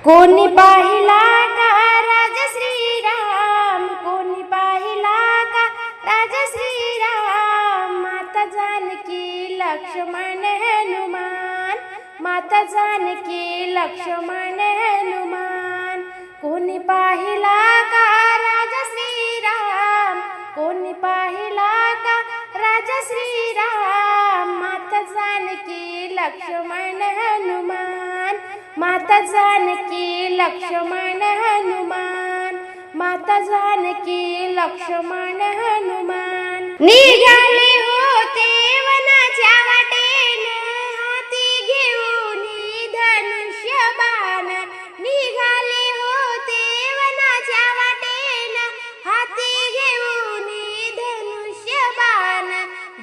कोणी पाहिला का राजा श्रीराम, कोणी पाहिला का राजा श्रीराम, माता जानकी लक्ष्मण हनुमान, माता जानकी लक्ष्मण हनुमान. कोणी पाहिला का राजा श्रीराम, कोणी पाहिला का राजा श्रीराम, माता जानकी लक्ष्मण हनुमान, माता जानकी लक्ष्मण हनुमान, माता जानकी लक्ष्मण हनुमान. निघाले होते वनाच्या वाटेनं, हाती घेऊन धनुष्य बाण, निघाले होते वनाच्या वाटेनं, हाती घेऊन धनुष्य बाण.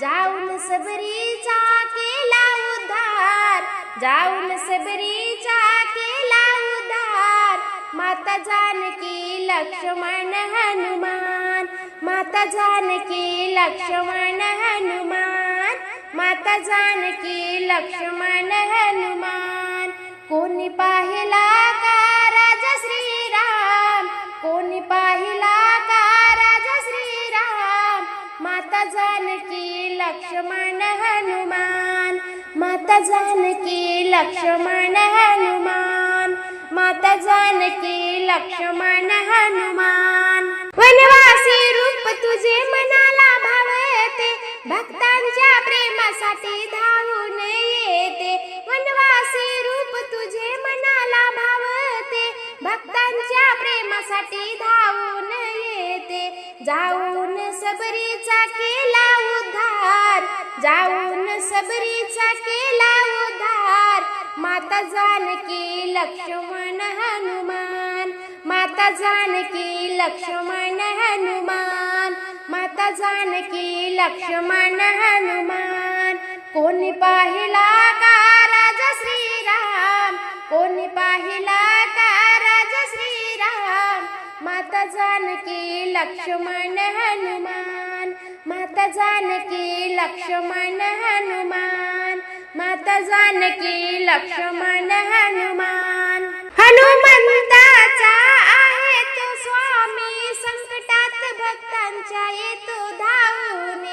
जाऊन सबरीचा केला उद्धार, जाऊन सबरीचा केला उद्धार, माता जानकी लक्ष्मण हनुमान, माता जानकी लक्ष्मण हनुमान, माता जानकी लक्ष्मण हनुमान. कोणी पाहिला का राजा श्रीराम, कोणी पाहिला का राजा श्रीराम, माता जानकी लक्ष्मण हनुमान, माता जानकी लक्ष्मण हनुमान, माता जानकी लक्ष्मण हनुमान. वनवासी रूप तुझे मनाला भावते, भक्तांच्या प्रेमासाठी धावून येते. वनवासी रूप तुझे मनाला भावते, भक्तांच्या प्रेमासाठी धावून येते. जाऊन सबरीचा केला उद्धार, जाऊन सबरीचा केला उद्धार, माता जानकी लक्ष्मण हनुमान, माता जानकी लक्ष्मण हनुमान, माता जानकी लक्ष्मण हनुमान. कोणी पाहिला का राजा श्रीराम, कोणी पाहिला का राजा श्रीराम, माता जानकी लक्ष्मण हनुमान, माता जानकी लक्ष्मण हनुमान, माता जानकी लक्ष्मण हनुमान. हनुमंताचा आहे तो स्वामी, संकटात भक्तांच्या येतो धावून.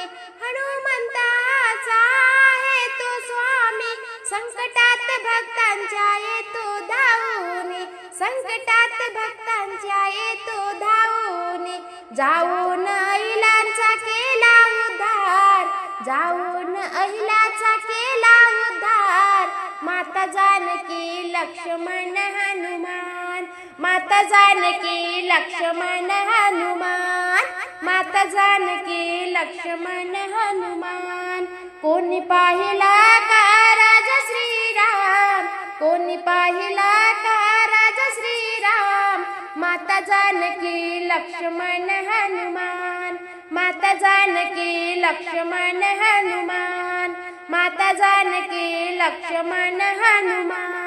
हनुमंताचा आहे तो स्वामी, संकटात भक्तांच्या येतो धावून, संकटात भक्तांच्या येतो धावून. जाऊन अहिलांचा केला उद्धार, जाऊन अहिलाचा केला उद्धार, माता जानकी लक्ष्मण हनुमान, माता जानकी लक्ष्मण हनुमान, माता जानकी लक्ष्मण हनुमान. कोणी पाहिला का राजा श्रीराम, कोणी पाहिला का राजा श्रीराम, माता जानकी लक्ष्मण हनुमान, माता जानकी लक्ष्मण हनुमान, माता जानकी लक्ष्मण हनुमान.